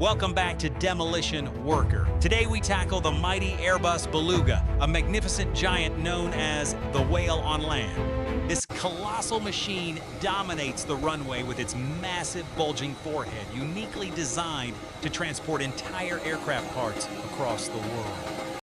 Welcome back to Demolition Worker. Today we tackle the mighty Airbus Beluga, a magnificent giant known as the whale on land. This colossal machine dominates the runway with its massive bulging forehead, uniquely designed to transport entire aircraft parts across the world.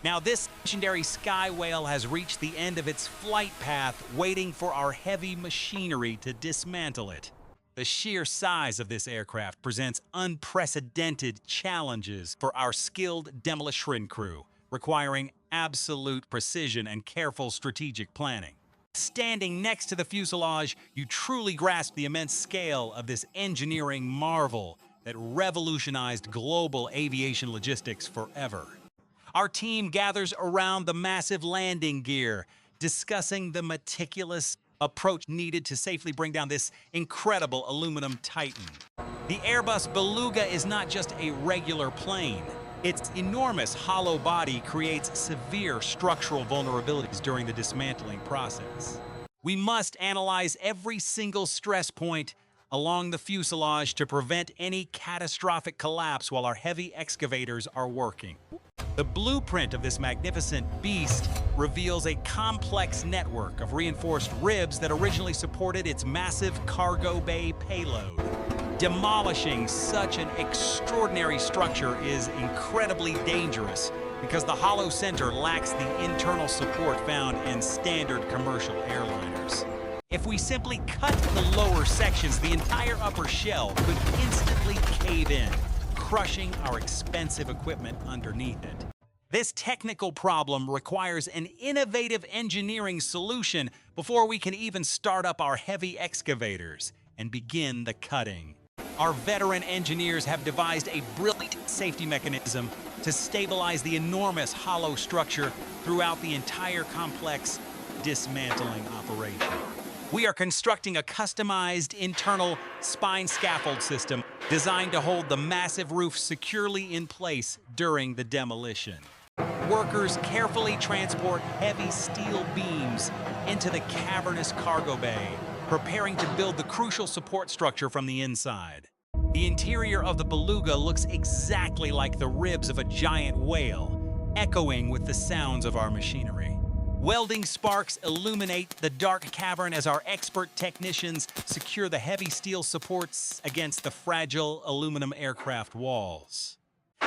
Now, this legendary sky whale has reached the end of its flight path, waiting for our heavy machinery to dismantle it. The sheer size of this aircraft presents unprecedented challenges for our skilled demolition crew, requiring absolute precision and careful strategic planning. Standing next to the fuselage, you truly grasp the immense scale of this engineering marvel that revolutionized global aviation logistics forever. Our team gathers around the massive landing gear, discussing the meticulous approach needed to safely bring down this incredible aluminum titan. The Airbus Beluga is not just a regular plane. Its enormous hollow body creates severe structural vulnerabilities during the dismantling process. We must analyze every single stress point along the fuselage to prevent any catastrophic collapse while our heavy excavators are working. The blueprint of this magnificent beast reveals a complex network of reinforced ribs that originally supported its massive cargo bay payload. Demolishing such an extraordinary structure is incredibly dangerous because the hollow center lacks the internal support found in standard commercial airliners. If we simply cut the lower sections, the entire upper shell could instantly cave in, crushing our expensive equipment underneath it. This technical problem requires an innovative engineering solution before we can even start up our heavy excavators and begin the cutting. Our veteran engineers have devised a brilliant safety mechanism to stabilize the enormous hollow structure throughout the entire complex dismantling operation. We are constructing a customized internal spine scaffold system designed to hold the massive roof securely in place during the demolition. Workers carefully transport heavy steel beams into the cavernous cargo bay, preparing to build the crucial support structure from the inside. The interior of the Beluga looks exactly like the ribs of a giant whale, echoing with the sounds of our machinery. Welding sparks illuminate the dark cavern as our expert technicians secure the heavy steel supports against the fragile aluminum aircraft walls.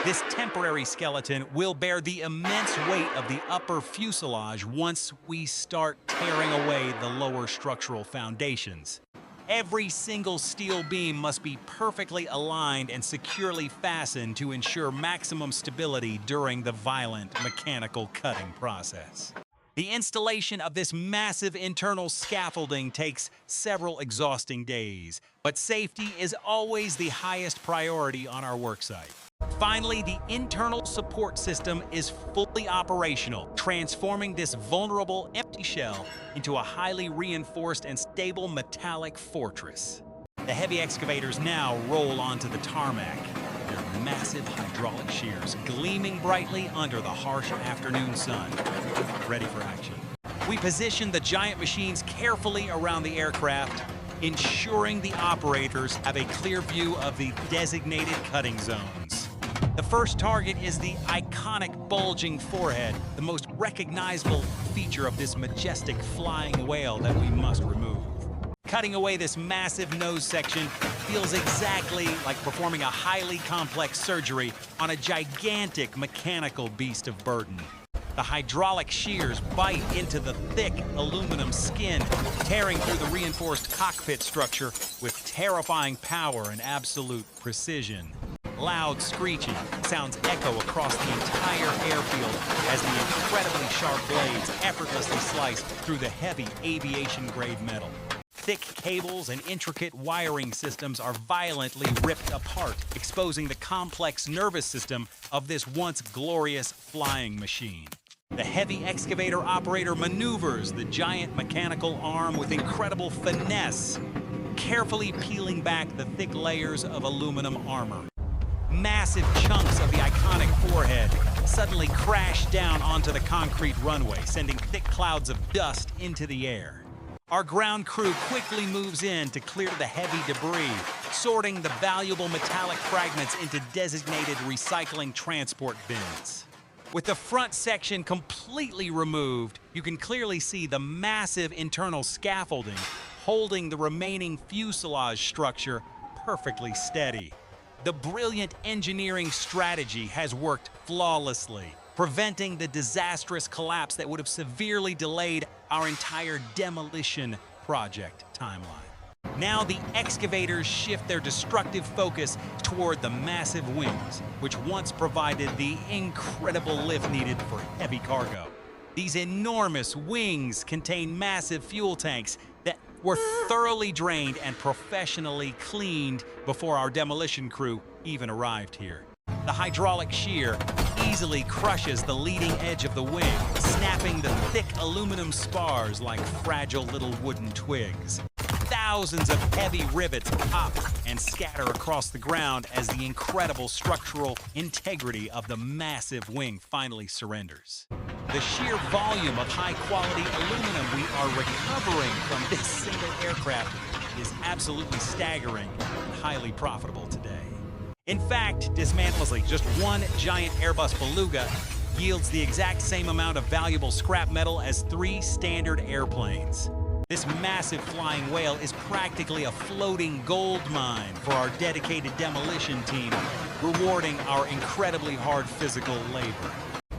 This temporary skeleton will bear the immense weight of the upper fuselage once we start tearing away the lower structural foundations. Every single steel beam must be perfectly aligned and securely fastened to ensure maximum stability during the violent mechanical cutting process. The installation of this massive internal scaffolding takes several exhausting days, but safety is always the highest priority on our worksite. Finally, the internal support system is fully operational, transforming this vulnerable empty shell into a highly reinforced and stable metallic fortress. The heavy excavators now roll onto the tarmac, their massive hydraulic shears gleaming brightly under the harsh afternoon sun, ready for action. We position the giant machines carefully around the aircraft, ensuring the operators have a clear view of the designated cutting zones. The first target is the iconic bulging forehead, the most recognizable feature of this majestic flying whale that we must remove. Cutting away this massive nose section feels exactly like performing a highly complex surgery on a gigantic mechanical beast of burden. The hydraulic shears bite into the thick aluminum skin, tearing through the reinforced cockpit structure with terrifying power and absolute precision. Loud screeching sounds echo across the entire airfield as the incredibly sharp blades effortlessly slice through the heavy aviation-grade metal. Thick cables and intricate wiring systems are violently ripped apart, exposing the complex nervous system of this once glorious flying machine. The heavy excavator operator maneuvers the giant mechanical arm with incredible finesse, carefully peeling back the thick layers of aluminum armor. Massive chunks of the iconic forehead suddenly crash down onto the concrete runway, sending thick clouds of dust into the air. Our ground crew quickly moves in to clear the heavy debris, sorting the valuable metallic fragments into designated recycling transport bins. With the front section completely removed, you can clearly see the massive internal scaffolding holding the remaining fuselage structure perfectly steady. The brilliant engineering strategy has worked flawlessly, preventing the disastrous collapse that would have severely delayed our entire demolition project timeline. Now the excavators shift their destructive focus toward the massive wings, which once provided the incredible lift needed for heavy cargo. These enormous wings contain massive fuel tanks that were thoroughly drained and professionally cleaned before our demolition crew even arrived here. The hydraulic shear easily crushes the leading edge of the wing, snapping the thick aluminum spars like fragile little wooden twigs. Thousands of heavy rivets pop and scatter across the ground as the incredible structural integrity of the massive wing finally surrenders. The sheer volume of high-quality aluminum we are recovering from this single aircraft is absolutely staggering and highly profitable today. In fact, dismantling just one giant Airbus Beluga yields the exact same amount of valuable scrap metal as 3 standard airplanes. This massive flying whale is practically a floating gold mine for our dedicated demolition team, rewarding our incredibly hard physical labor.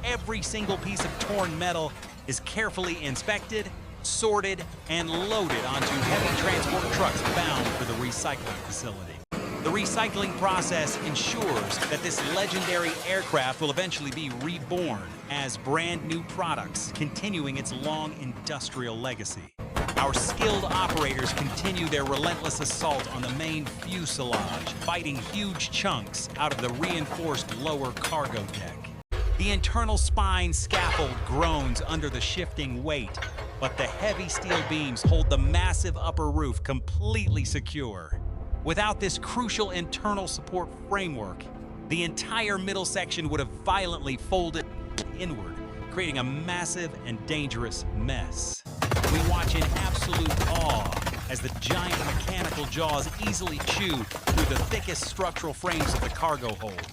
Every single piece of torn metal is carefully inspected, sorted, and loaded onto heavy transport trucks bound for the recycling facility. The recycling process ensures that this legendary aircraft will eventually be reborn as brand new products, continuing its long industrial legacy. Our skilled operators continue their relentless assault on the main fuselage, biting huge chunks out of the reinforced lower cargo deck. The internal spine scaffold groans under the shifting weight, but the heavy steel beams hold the massive upper roof completely secure. Without this crucial internal support framework, the entire middle section would have violently folded inward, creating a massive and dangerous mess. We watch in absolute awe as the giant mechanical jaws easily chew through the thickest structural frames of the cargo hold.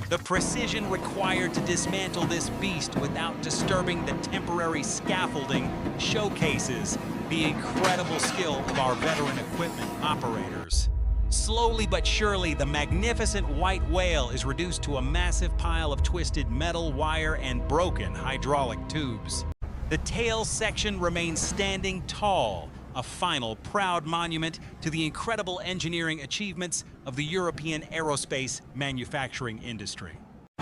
The precision required to dismantle this beast without disturbing the temporary scaffolding showcases the incredible skill of our veteran equipment operators. Slowly but surely, the magnificent white whale is reduced to a massive pile of twisted metal, wire, and broken hydraulic tubes. The tail section remains standing tall, a final proud monument to the incredible engineering achievements of the European aerospace manufacturing industry.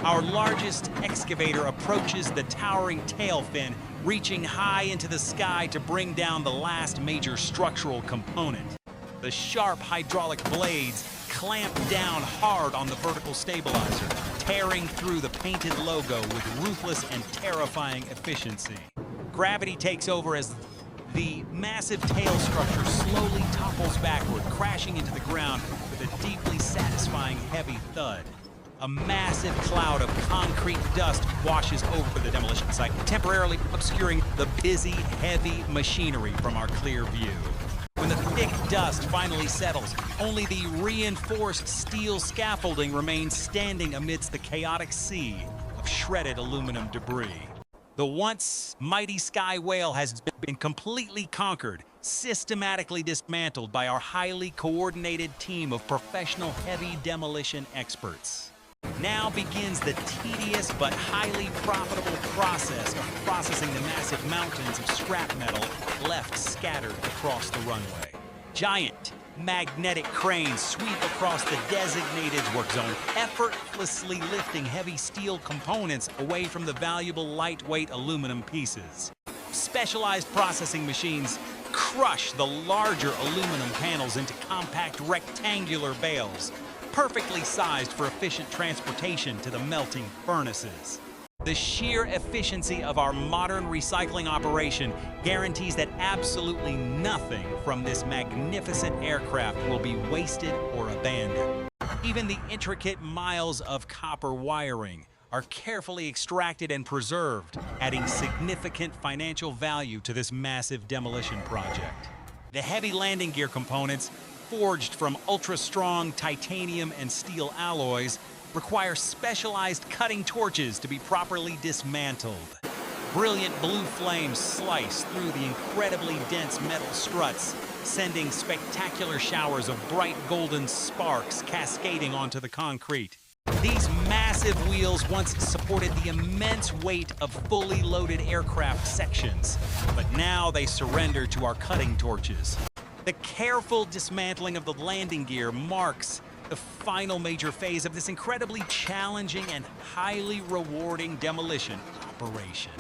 Our largest excavator approaches the towering tail fin, reaching high into the sky to bring down the last major structural component. The sharp hydraulic blades clamp down hard on the vertical stabilizer, tearing through the painted logo with ruthless and terrifying efficiency. Gravity takes over as the massive tail structure slowly topples backward, crashing into the ground with a deeply satisfying heavy thud. A massive cloud of concrete dust washes over the demolition site, temporarily obscuring the busy, heavy machinery from our clear view. When the thick dust finally settles, only the reinforced steel scaffolding remains standing amidst the chaotic sea of shredded aluminum debris. The once mighty Sky Whale has been completely conquered, systematically dismantled by our highly coordinated team of professional heavy demolition experts. Now begins the tedious but highly profitable process of processing the massive mountains of scrap metal left scattered across the runway. Giant magnetic cranes sweep across the designated work zone, effortlessly lifting heavy steel components away from the valuable lightweight aluminum pieces. Specialized processing machines crush the larger aluminum panels into compact rectangular bales, perfectly sized for efficient transportation to the melting furnaces. The sheer efficiency of our modern recycling operation guarantees that absolutely nothing from this magnificent aircraft will be wasted or abandoned. Even the intricate miles of copper wiring are carefully extracted and preserved, adding significant financial value to this massive demolition project. The heavy landing gear components, forged from ultra-strong titanium and steel alloys, require specialized cutting torches to be properly dismantled. Brilliant blue flames slice through the incredibly dense metal struts, sending spectacular showers of bright golden sparks cascading onto the concrete. These massive wheels once supported the immense weight of fully loaded aircraft sections, but now they surrender to our cutting torches. The careful dismantling of the landing gear marks the final major phase of this incredibly challenging and highly rewarding demolition operation.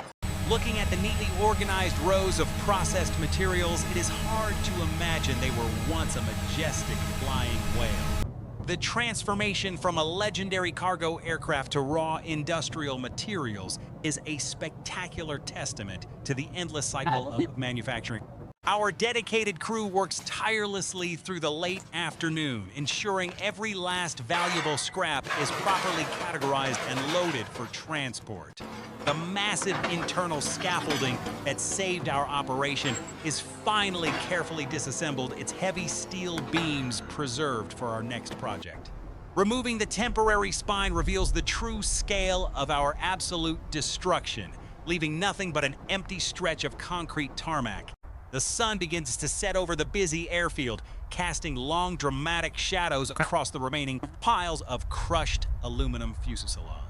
Looking at the neatly organized rows of processed materials, it is hard to imagine they were once a majestic flying whale. The transformation from a legendary cargo aircraft to raw industrial materials is a spectacular testament to the endless cycle of manufacturing. Our dedicated crew works tirelessly through the late afternoon, ensuring every last valuable scrap is properly categorized and loaded for transport. The massive internal scaffolding that saved our operation is finally carefully disassembled, its heavy steel beams preserved for our next project. Removing the temporary spine reveals the true scale of our absolute destruction, leaving nothing but an empty stretch of concrete tarmac. The sun begins to set over the busy airfield, casting long, dramatic shadows across the remaining piles of crushed aluminum fuselage.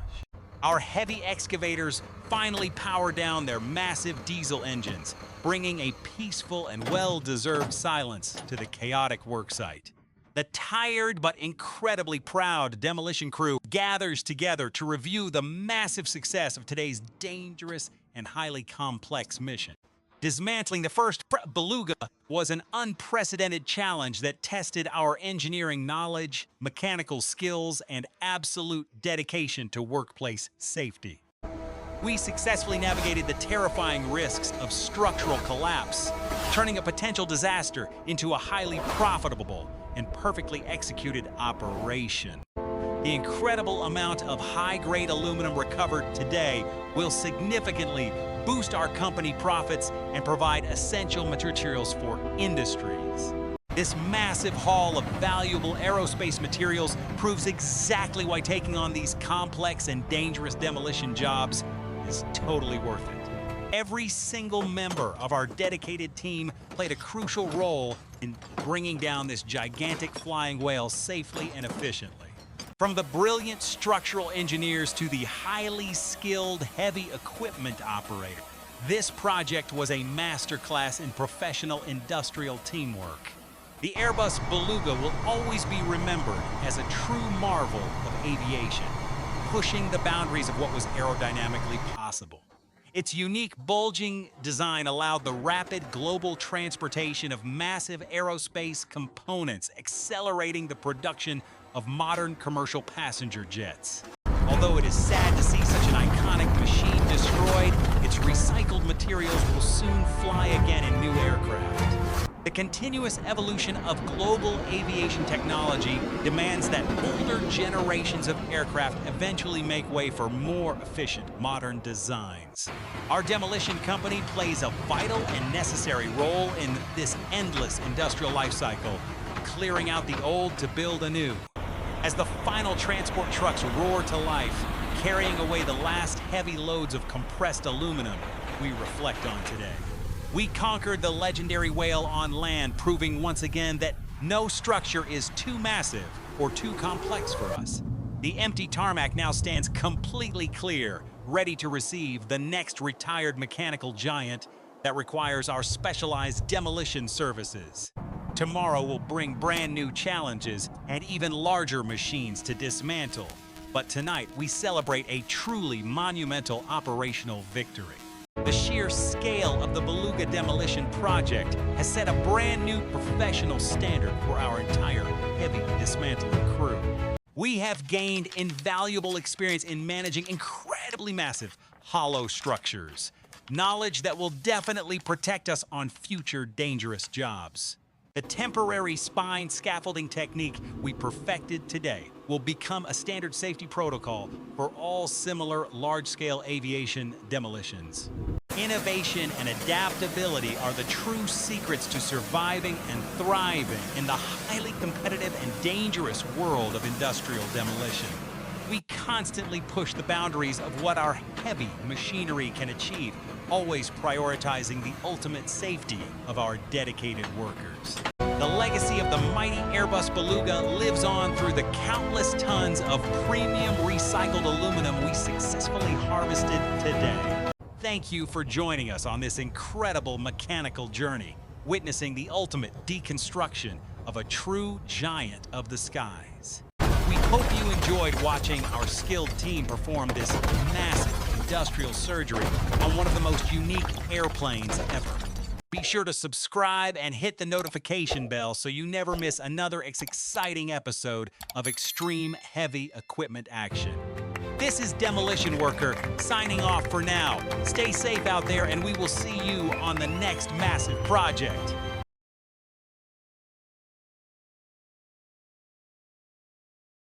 Our heavy excavators finally power down their massive diesel engines, bringing a peaceful and well-deserved silence to the chaotic worksite. The tired but incredibly proud demolition crew gathers together to review the massive success of today's dangerous and highly complex mission. Dismantling the first Beluga was an unprecedented challenge that tested our engineering knowledge, mechanical skills, and absolute dedication to workplace safety. We successfully navigated the terrifying risks of structural collapse, turning a potential disaster into a highly profitable and perfectly executed operation. The incredible amount of high-grade aluminum recovered today will significantly boost our company profits and provide essential materials for industries. This massive haul of valuable aerospace materials proves exactly why taking on these complex and dangerous demolition jobs is totally worth it. Every single member of our dedicated team played a crucial role in bringing down this gigantic flying whale safely and efficiently. From the brilliant structural engineers to the highly skilled heavy equipment operator, this project was a masterclass in professional industrial teamwork. The Airbus Beluga will always be remembered as a true marvel of aviation, pushing the boundaries of what was aerodynamically possible. Its unique bulging design allowed the rapid global transportation of massive aerospace components, accelerating the production of modern commercial passenger jets. Although it is sad to see such an iconic machine destroyed, its recycled materials will soon fly again in new aircraft. The continuous evolution of global aviation technology demands that older generations of aircraft eventually make way for more efficient modern designs. Our demolition company plays a vital and necessary role in this endless industrial life cycle, clearing out the old to build anew. As the final transport trucks roar to life, carrying away the last heavy loads of compressed aluminum, we reflect on today. We conquered the legendary whale on land, proving once again that no structure is too massive or too complex for us. The empty tarmac now stands completely clear, ready to receive the next retired mechanical giant that requires our specialized demolition services. Tomorrow will bring brand new challenges and even larger machines to dismantle. But tonight, we celebrate a truly monumental operational victory. The sheer scale of the Beluga demolition project has set a brand new professional standard for our entire heavy dismantling crew. We have gained invaluable experience in managing incredibly massive hollow structures, knowledge that will definitely protect us on future dangerous jobs. The temporary spine scaffolding technique we perfected today will become a standard safety protocol for all similar large-scale aviation demolitions. Innovation and adaptability are the true secrets to surviving and thriving in the highly competitive and dangerous world of industrial demolition. We constantly push the boundaries of what our heavy machinery can achieve, always prioritizing the ultimate safety of our dedicated workers. The legacy of the mighty Airbus Beluga lives on through the countless tons of premium recycled aluminum we successfully harvested today. Thank you for joining us on this incredible mechanical journey, witnessing the ultimate deconstruction of a true giant of the skies. We hope you enjoyed watching our skilled team perform this massive industrial surgery on one of the most unique airplanes ever. Be sure to subscribe and hit the notification bell so you never miss another exciting episode of extreme heavy equipment action. This is Demolition Worker signing off for now. Stay safe out there, and we will see you on the next massive project.